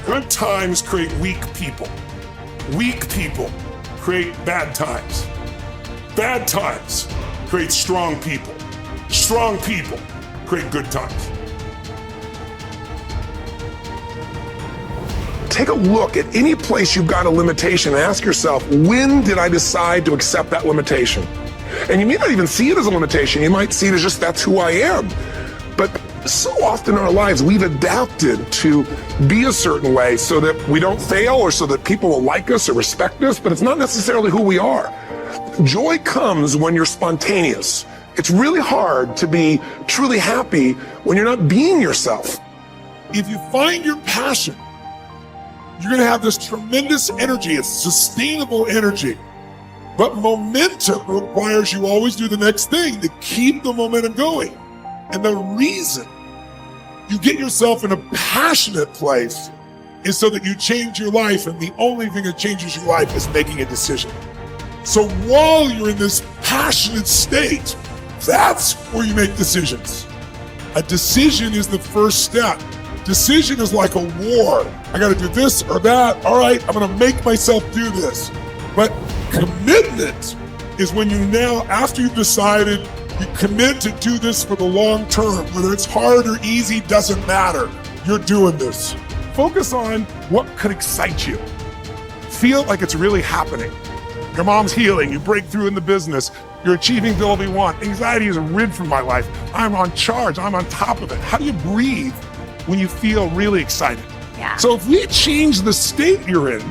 Good times create weak people. Weak people create bad times. Bad times create strong people. Strong people create good times. Take a look at any place you've got a limitation and ask yourself, when did I decide to accept that limitation? And you may not even see it as a limitation. You might see it as just, that's who I am. But so often in our lives, we've adapted to be a certain way so that we don't fail or so that people will like us or respect us, but it's not necessarily who we are. Joy comes when you're spontaneous. It's really hard to be truly happy when you're not being yourself. If you find your passion, you're going to have this tremendous energy. It's sustainable energy. But momentum requires you always do the next thing to keep the momentum going. And the reason you get yourself in a passionate place is so that you change your life. And the only thing that changes your life is making a decision. So while you're in this passionate state, that's where you make decisions. A decision is the first step. Decision is like a war. I got to do this or that. All right, I'm going to make myself do this. But commitment is when you now, after you've decided, you commit to do this for the long term. Whether it's hard or easy, doesn't matter. You're doing this. Focus on what could excite you. Feel like it's really happening. Your mom's healing, you break through in the business, you're achieving the goal you want. Anxiety is rid from my life. I'm on charge, I'm on top of it. How do you breathe when you feel really excited? Yeah. So if we change the state you're in,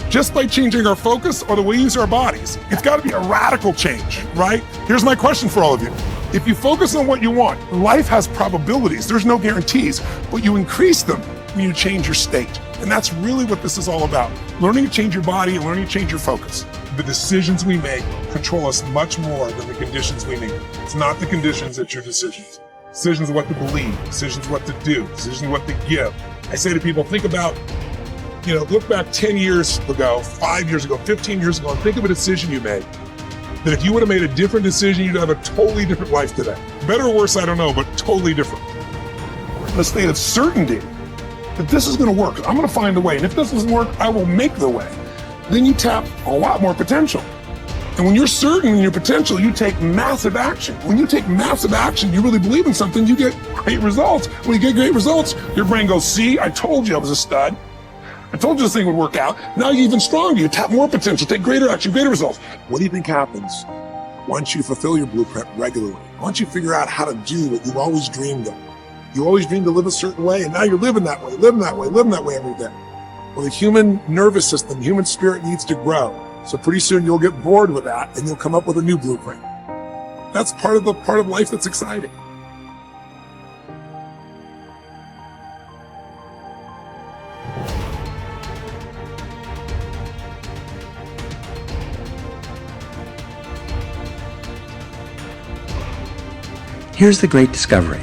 just by changing our focus or the way we use our bodies, it's got to be a radical change, right? Here's my question for all of you. If you focus on what you want, life has probabilities, there's no guarantees, but you increase them when you change your state. And that's really what this is all about. Learning to change your body and learning to change your focus. The decisions we make control us much more than the conditions we make. It's not the conditions, it's your decisions. Decisions what to believe, decisions what to do, decisions what to give. I say to people, think about, look back 10 years ago, 5 years ago, 15 years ago, and think of a decision you made. That if you would have made a different decision, you'd have a totally different life today. Better or worse, I don't know, but totally different. A state of certainty that this is going to work. I'm going to find a way. And if this doesn't work, I will make the way. Then you tap a lot more potential. And when you're certain in your potential, you take massive action. When you take massive action, you really believe in something, you get great results. When you get great results, your brain goes, see, I told you I was a stud. I told you this thing would work out. Now you're even stronger. You tap more potential, take greater action, greater results. What do you think happens once you fulfill your blueprint regularly? Once you figure out how to do what you've always dreamed of? You always dreamed to live a certain way, and now you're living that way every day. Well, the human nervous system, human spirit needs to grow. So pretty soon you'll get bored with that and you'll come up with a new blueprint. That's part of life that's exciting. Here's the great discovery.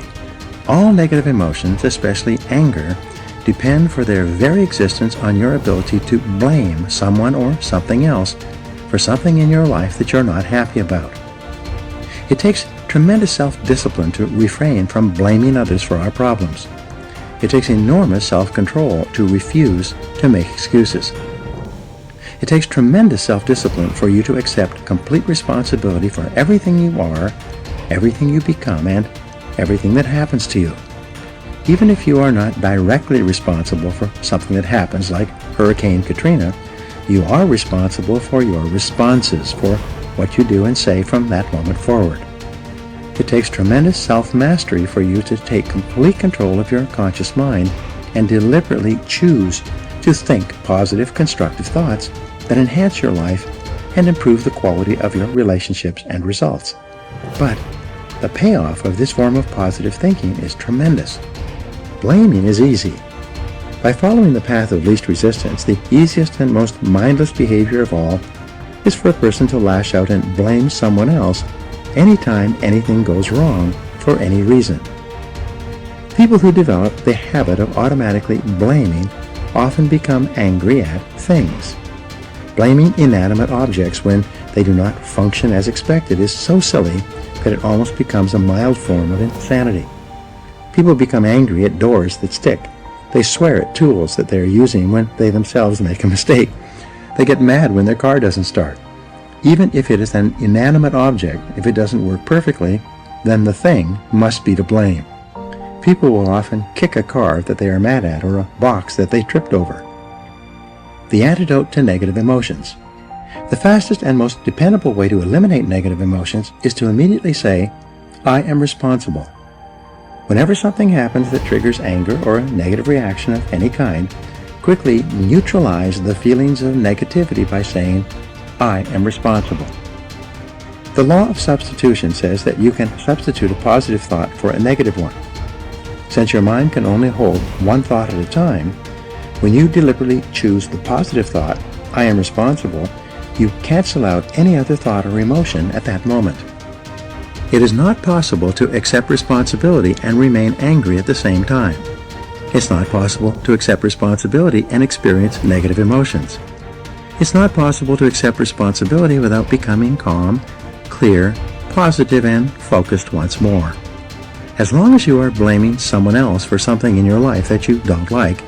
All negative emotions, especially anger, depend for their very existence on your ability to blame someone or something else for something in your life that you're not happy about. It takes tremendous self-discipline to refrain from blaming others for our problems. It takes enormous self-control to refuse to make excuses. It takes tremendous self-discipline for you to accept complete responsibility for everything you are, everything you become, and everything that happens to you. Even if you are not directly responsible for something that happens, like Hurricane Katrina, you are responsible for your responses, for what you do and say from that moment forward. It takes tremendous self-mastery for you to take complete control of your conscious mind and deliberately choose to think positive, constructive thoughts that enhance your life and improve the quality of your relationships and results. But the payoff of this form of positive thinking is tremendous. Blaming is easy. By following the path of least resistance, the easiest and most mindless behavior of all is for a person to lash out and blame someone else anytime anything goes wrong for any reason. People who develop the habit of automatically blaming often become angry at things. Blaming inanimate objects when they do not function as expected is so silly that it almost becomes a mild form of insanity. People become angry at doors that stick, They swear at tools that they are using when they themselves make a mistake. They get mad when their car doesn't start. Even if it is an inanimate object, if it doesn't work perfectly, then the thing must be to blame. People will often kick a car that they are mad at or a box that they tripped over. The antidote to negative emotions. The fastest and most dependable way to eliminate negative emotions is to immediately say, I am responsible. Whenever something happens that triggers anger or a negative reaction of any kind, quickly neutralize the feelings of negativity by saying, I am responsible. The law of substitution says that you can substitute a positive thought for a negative one. Since your mind can only hold one thought at a time, when you deliberately choose the positive thought, I am responsible, you cancel out any other thought or emotion at that moment. It is not possible to accept responsibility and remain angry at the same time. It's not possible to accept responsibility and experience negative emotions. It's not possible to accept responsibility without becoming calm, clear, positive, and focused once more. As long as you are blaming someone else for something in your life that you don't like,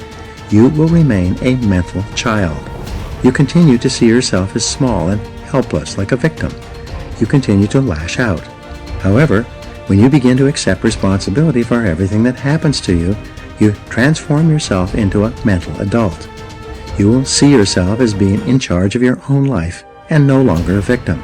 you will remain a mental child. You continue to see yourself as small and helpless, like a victim. You continue to lash out. However, when you begin to accept responsibility for everything that happens to you, you transform yourself into a mental adult. You will see yourself as being in charge of your own life and no longer a victim.